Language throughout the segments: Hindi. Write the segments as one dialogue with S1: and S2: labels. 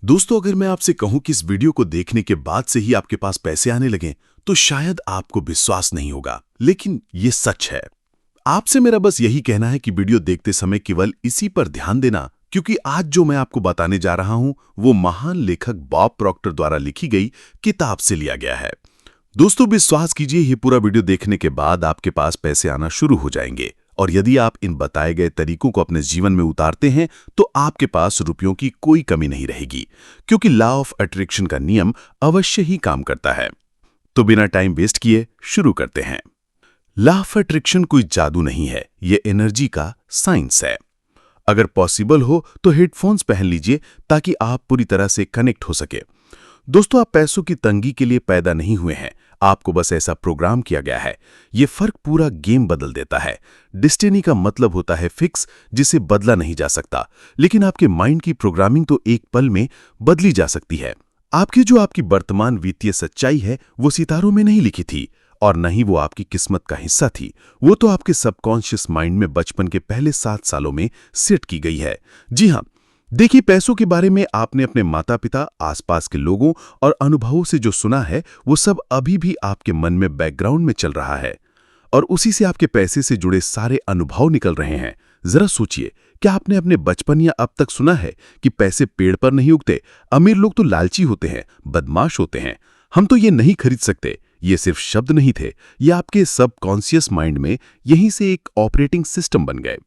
S1: दोस्तों, अगर मैं आपसे कहूं कि इस वीडियो को देखने के बाद से ही आपके पास पैसे आने लगें, तो शायद आपको विश्वास नहीं होगा, लेकिन ये सच है। आपसे मेरा बस यही कहना है कि वीडियो देखते समय केवल इसी पर ध्यान देना, क्योंकि आज जो मैं आपको बताने जा रहा हूं, वो महान लेखक बॉब प्रॉक्टर द्वारा लिखी गई किताब से लिया गया है। दोस्तों, विश्वास कीजिए, ये पूरा वीडियो देखने के बाद आपके पास पैसे आना शुरू हो जाएंगे। और यदि आप इन बताए गए तरीकों को अपने जीवन में उतारते हैं, तो आपके पास रुपयों की कोई कमी नहीं रहेगी, क्योंकि लॉ ऑफ अट्रैक्शन का नियम अवश्य ही काम करता है। तो बिना टाइम वेस्ट किए शुरू करते हैं। लॉ ऑफ अट्रैक्शन कोई जादू नहीं है, ये एनर्जी का साइंस है। अगर पॉसिबल हो तो हेडफोन्स पहन लीजिए ताकि आप पूरी तरह से कनेक्ट हो सके। दोस्तों, आप पैसों की तंगी के लिए पैदा नहीं हुए हैं, आपको बस ऐसा प्रोग्राम किया गया है। ये फर्क पूरा गेम बदल देता है। डेस्टिनी का मतलब होता है फिक्स, जिसे बदला नहीं जा सकता, लेकिन आपके माइंड की प्रोग्रामिंग तो एक पल में बदली जा सकती है। आपकी वर्तमान वित्तीय सच्चाई है, वो सितारों में नहीं लिखी थी, और न ही वो आपकी किस्मत का हिस्सा थी। वो तो आपके सबकॉन्शियस माइंड में बचपन के पहले 7 सालों में सेट की गई है। जी हाँ, देखिए, पैसों के बारे में आपने अपने माता पिता, आसपास के लोगों और अनुभवों से जो सुना है, वो सब अभी भी आपके मन में बैकग्राउंड में चल रहा है, और उसी से आपके पैसे से जुड़े सारे अनुभव निकल रहे हैं। जरा सोचिए, क्या आपने अपने बचपन या अब तक सुना है कि पैसे पेड़ पर नहीं उगते, अमीर लोग तो लालची होते हैं, बदमाश होते हैं, हम तो ये नहीं खरीद सकते? ये सिर्फ शब्द नहीं थे, ये आपके सबकॉन्शियस माइंड में यहीं से एक ऑपरेटिंग सिस्टम बन गए।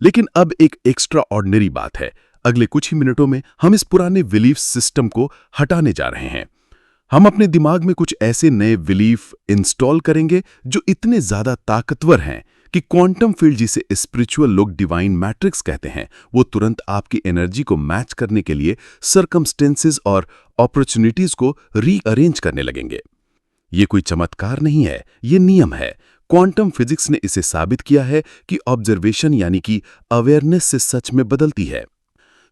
S1: लेकिन अब एक एक्स्ट्रा ऑर्डिनरी बात है। अगले कुछ ही मिनटों में हम इस पुराने बिलीफ सिस्टम को हटाने जा रहे हैं। हम अपने दिमाग में कुछ ऐसे नए बिलीफ इंस्टॉल करेंगे जो इतने ज्यादा ताकतवर हैं कि क्वांटम फील्ड, जिसे स्पिरिचुअल लोग डिवाइन मैट्रिक्स कहते हैं, वो तुरंत आपकी एनर्जी को मैच करने के लिए सर्कमस्टेंसेस और अपॉर्चुनिटीज को रीअरेंज करने लगेंगे। ये कोई चमत्कार नहीं है, ये नियम है। क्वांटम फिजिक्स ने इसे साबित किया है कि ऑब्जर्वेशन यानी कि अवेयरनेस से सच में बदलती है।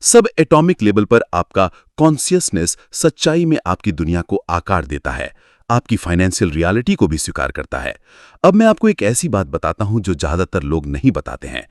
S1: सब एटॉमिक लेवल पर आपका कॉन्शियसनेस सच्चाई में आपकी दुनिया को आकार देता है, आपकी फाइनेंशियल रियलिटी को भी स्वीकार करता है। अब मैं आपको एक ऐसी बात बताता हूं जो ज्यादातर लोग नहीं बताते हैं।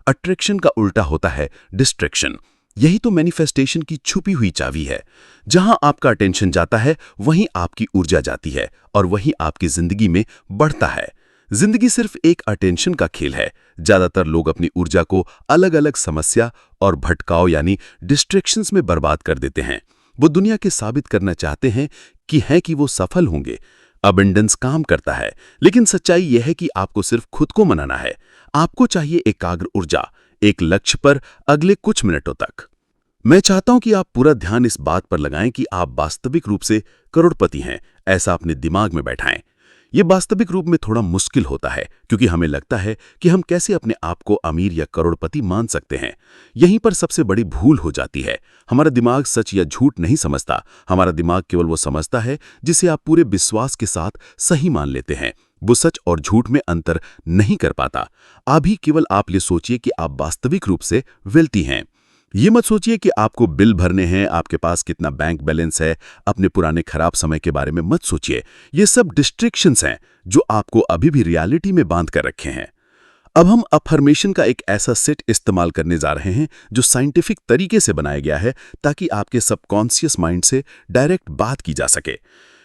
S1: अट्रैक्शन का उल्टा होता है डिस्ट्रैक्शन। यही तो मैनिफेस्टेशन की छुपी हुई चाबी है। जहां आपका अटेंशन जाता है, वहीं आपकी ऊर्जा जाती है, और वहीं आपकी जिंदगी में बढ़ता है। जिंदगी सिर्फ एक अटेंशन का खेल है। ज्यादातर लोग अपनी ऊर्जा को अलग अलग समस्या और भटकाव यानी डिस्ट्रैक्शंस में बर्बाद कर देते हैं। वो दुनिया के साबित करना चाहते हैं कि वो सफल होंगे। अबंडेंस काम करता है, लेकिन सच्चाई यह है कि आपको सिर्फ खुद को मनाना है। आपको चाहिए एकाग्र ऊर्जा, एक लक्ष्य पर अगले कुछ मिनटों तक। मैं चाहता हूं कि आप पूरा ध्यान इस बात पर लगाएं कि आप वास्तविक रूप से करोड़पति हैं, ऐसा अपने दिमाग में बैठाएं। ये वास्तविक रूप में थोड़ा मुश्किल होता है, क्योंकि हमें लगता है कि हम कैसे अपने आप को अमीर या करोड़पति मान सकते हैं। यहीं पर सबसे बड़ी भूल हो जाती है। हमारा दिमाग सच या झूठ नहीं समझता। हमारा दिमाग केवल वो समझता है जिसे आप पूरे विश्वास के साथ सही मान लेते हैं। वो सच और झूठ में अंतर नहीं कर पाता। अभी केवल आप ये सोचिए कि आप वास्तविक रूप से वेल्थी हैं। ये मत सोचिए कि आपको बिल भरने हैं, आपके पास कितना बैंक बैलेंस है, अपने पुराने खराब समय के बारे में मत सोचिए। ये सब डिस्ट्रैक्शंस हैं जो आपको अभी भी रियलिटी में बांध कर रखे हैं। अब हम अफर्मेशन का एक ऐसा सेट इस्तेमाल करने जा रहे हैं जो साइंटिफिक तरीके से बनाया गया है, ताकि आपके सबकॉन्शियस माइंड से डायरेक्ट बात की जा सके।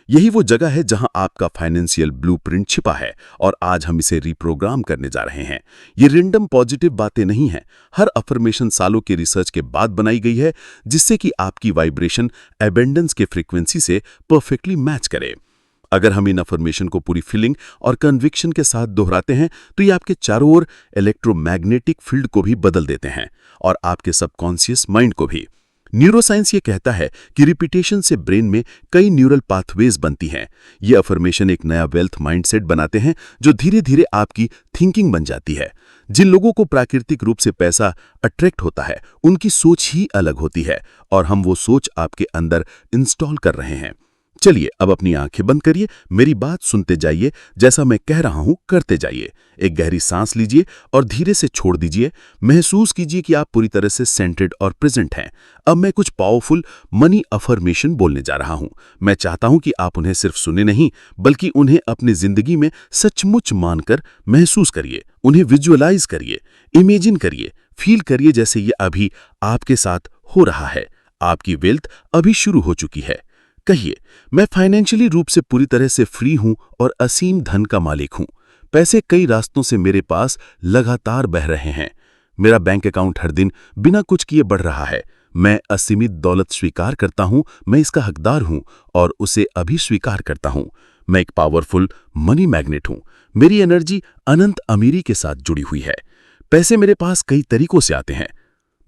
S1: यही वो जगह है जहां आपका फाइनेंशियल ब्लूप्रिंट छिपा है, और आज हम इसे रीप्रोग्राम करने जा रहे हैं। ये रैंडम पॉजिटिव बातें नहीं हैं। हर अफर्मेशन सालों के रिसर्च के बाद बनाई गई है, जिससे कि आपकी वाइब्रेशन एबेंडेंस के फ्रीक्वेंसी से परफेक्टली मैच करे। अगर हम इन अफर्मेशन को पूरी फीलिंग और कन्विक्शन के साथ दोहराते हैं, तो ये आपके चारों ओर इलेक्ट्रोमैग्नेटिक फील्ड को भी बदल देते हैं, और आपके सबकॉन्शियस माइंड को भी। न्यूरोसाइंस ये कहता है कि रिपीटेशन से ब्रेन में कई न्यूरल पाथवेज बनती हैं। ये अफर्मेशन एक नया वेल्थ माइंडसेट बनाते हैं, जो धीरे धीरे आपकी थिंकिंग बन जाती है। जिन लोगों को प्राकृतिक रूप से पैसा अट्रैक्ट होता है, उनकी सोच ही अलग होती है, और हम वो सोच आपके अंदर इंस्टॉल कर रहे हैं। चलिए, अब अपनी आंखें बंद करिए, मेरी बात सुनते जाइए, जैसा मैं कह रहा हूं करते जाइए। एक गहरी सांस लीजिए और धीरे से छोड़ दीजिए। महसूस कीजिए कि आप पूरी तरह से सेंटर्ड और प्रेजेंट हैं। अब मैं कुछ पावरफुल मनी अफर्मेशन बोलने जा रहा हूं। मैं चाहता हूं कि आप उन्हें सिर्फ सुने नहीं, बल्कि उन्हें अपनी जिंदगी में सचमुच मानकर महसूस करिए। उन्हें विजुअलाइज करिए, इमेजिन करिए, फील करिए जैसे ये अभी आपके साथ हो रहा है। आपकी वेल्थ अभी शुरू हो चुकी है। कहिए, मैं फाइनेंशियली रूप से पूरी तरह से फ्री हूं और असीम धन का मालिक हूं। पैसे कई रास्तों से मेरे पास लगातार बह रहे हैं। मेरा बैंक अकाउंट हर दिन बिना कुछ किए बढ़ रहा है। मैं असीमित दौलत स्वीकार करता हूं, मैं इसका हकदार हूं और उसे अभी स्वीकार करता हूं। मैं एक पावरफुल मनी मैग्नेट हूं। मेरी एनर्जी अनंत अमीरी के साथ जुड़ी हुई है। पैसे मेरे पास कई तरीकों से आते हैं।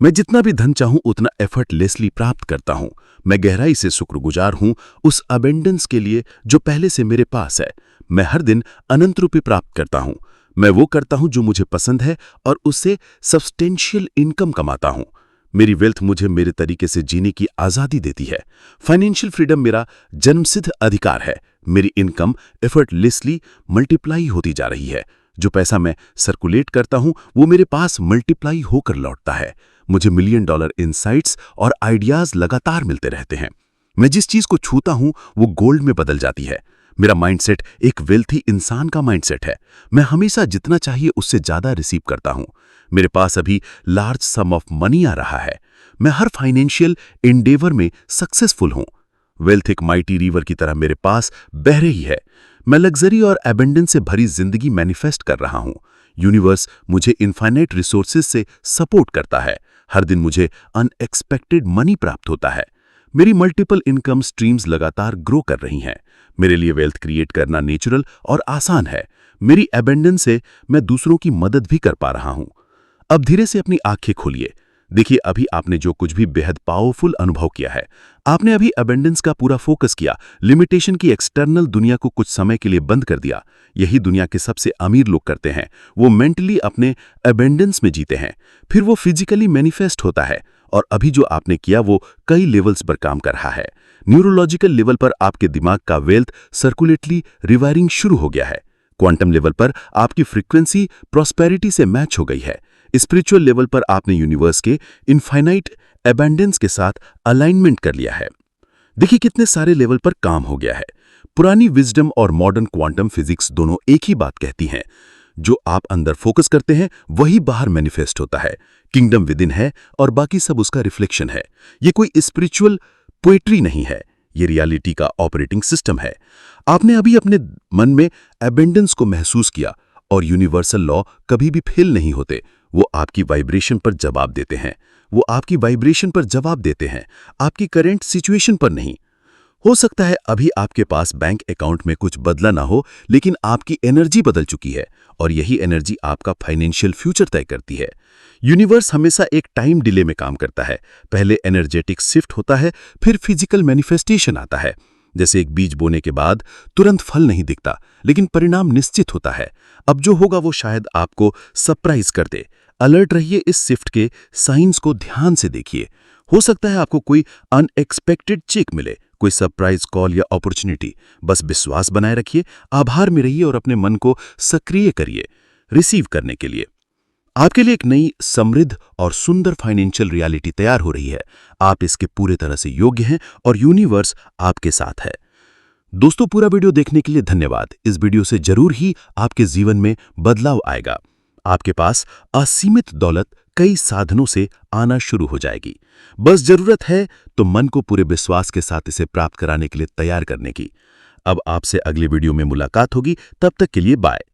S1: मैं जितना भी धन चाहूं उतना एफर्टलेसली प्राप्त करता हूं। मैं गहराई से शुक्रगुजार हूं उस अबेंडेंस के लिए जो पहले से मेरे पास है। मैं हर दिन अनंत रुपये प्राप्त करता हूं। मैं वो करता हूं जो मुझे पसंद है और उससे सब्सटेंशियल इनकम कमाता हूं। मेरी वेल्थ मुझे मेरे तरीके से जीने की आज़ादी देती है। फाइनेंशियल फ्रीडम मेरा जन्मसिद्ध अधिकार है। मेरी इनकम एफर्टलेसली मल्टीप्लाई होती जा रही है। जो पैसा मैं सर्कुलेट करता हूं वो मेरे पास मल्टीप्लाई होकर लौटता है। मुझे $1 मिलियन इनसाइट्स और आइडियाज लगातार मिलते रहते हैं। मैं जिस चीज को छूता हूं वो गोल्ड में बदल जाती है। मेरा माइंडसेट एक वेल्थी इंसान का माइंडसेट है। मैं हमेशा जितना चाहिए उससे ज्यादा रिसीव करता हूं। मेरे पास अभी लार्ज सम ऑफ मनी आ रहा है। मैं हर फाइनेंशियल एंडेवर में सक्सेसफुल हूं। वेल्थ एक माइटी रिवर की तरह मेरे पास बह रही है। मैं लग्जरी और एबेंडेंस से भरी जिंदगी मैनिफेस्ट कर रहा हूं। यूनिवर्स मुझे इनफाइनाइट रिसोर्सेज से सपोर्ट करता है। हर दिन मुझे अनएक्सपेक्टेड मनी प्राप्त होता है। मेरी मल्टीपल इनकम स्ट्रीम्स लगातार ग्रो कर रही हैं। मेरे लिए वेल्थ क्रिएट करना नेचुरल और आसान है। मेरी एबेंडेंस से मैं दूसरों की मदद भी कर पा रहा हूं। अब धीरे से अपनी आंखें खोलिए। देखिए, अभी आपने जो कुछ भी बेहद पावरफुल अनुभव किया है। आपने अभी अबेंडेंस का पूरा फोकस किया, लिमिटेशन की एक्सटर्नल दुनिया को कुछ समय के लिए बंद कर दिया। यही दुनिया के सबसे अमीर लोग करते हैं। वो मेंटली अपने अबेंडेंस में जीते हैं, फिर वो फिजिकली मैनिफेस्ट होता है। और अभी जो आपने किया वो कई लेवल्स पर काम कर रहा है। न्यूरोलॉजिकल लेवल पर आपके दिमाग का वेल्थ सर्कुलेटली रिवायरिंग शुरू हो गया है। क्वांटम लेवल पर आपकी फ्रीक्वेंसी प्रॉस्पेरिटी से मैच हो गई है। स्पिरिचुअल लेवल पर आपने यूनिवर्स के इनफाइनाइट अबेंडेंस के साथ अलाइनमेंट कर लिया है। देखिए कितने सारे लेवल पर काम हो गया है। पुरानी विजडम और मॉडर्न क्वांटम फिजिक्स दोनों एक ही बात कहती हैं। जो आप अंदर फोकस करते हैं वही बाहर मैनिफेस्ट होता है। किंगडम विद इन है और बाकी सब उसका रिफ्लेक्शन है। ये कोई स्पिरिचुअल पोएट्री नहीं है, ये रियलिटी का ऑपरेटिंग सिस्टम है। आपने अभी अपने मन में एबेंडेंस को महसूस किया और यूनिवर्सल लॉ कभी भी फेल नहीं होते। वो आपकी वाइब्रेशन पर जवाब देते हैं। वो आपकी वाइब्रेशन पर जवाब देते हैं, आपकी करंट सिचुएशन पर नहीं। हो सकता है अभी आपके पास बैंक अकाउंट में कुछ बदला ना हो, लेकिन आपकी एनर्जी बदल चुकी है और यही एनर्जी आपका फाइनेंशियल फ्यूचर तय करती है। यूनिवर्स हमेशा एक टाइम डिले में काम करता है। पहले एनर्जेटिक शिफ्ट होता है, फिर फिजिकल मैनिफेस्टेशन आता है। जैसे एक बीज बोने के बाद तुरंत फल नहीं दिखता, लेकिन परिणाम निश्चित होता है। अब जो होगा वो शायद आपको सरप्राइज कर दे। अलर्ट रहिए, इस शिफ्ट के साइंस को ध्यान से देखिए। हो सकता है आपको कोई अनएक्सपेक्टेड चेक मिले, कोई सरप्राइज कॉल या अपॉर्चुनिटी। बस विश्वास बनाए रखिए, आभार में रहिए और अपने मन को सक्रिय करिए रिसीव करने के लिए। आपके लिए एक नई समृद्ध और सुंदर फाइनेंशियल रियलिटी तैयार हो रही है। आप इसके पूरे तरह से योग्य हैं और यूनिवर्स आपके साथ है। दोस्तों, पूरा वीडियो देखने के लिए धन्यवाद। इस वीडियो से जरूर ही आपके जीवन में बदलाव आएगा। आपके पास असीमित दौलत कई साधनों से आना शुरू हो जाएगी। बस जरूरत है तो मन को पूरे विश्वास के साथ इसे प्राप्त कराने के लिए तैयार करने की। अब आपसे अगली वीडियो में मुलाकात होगी। तब तक के लिए बाय।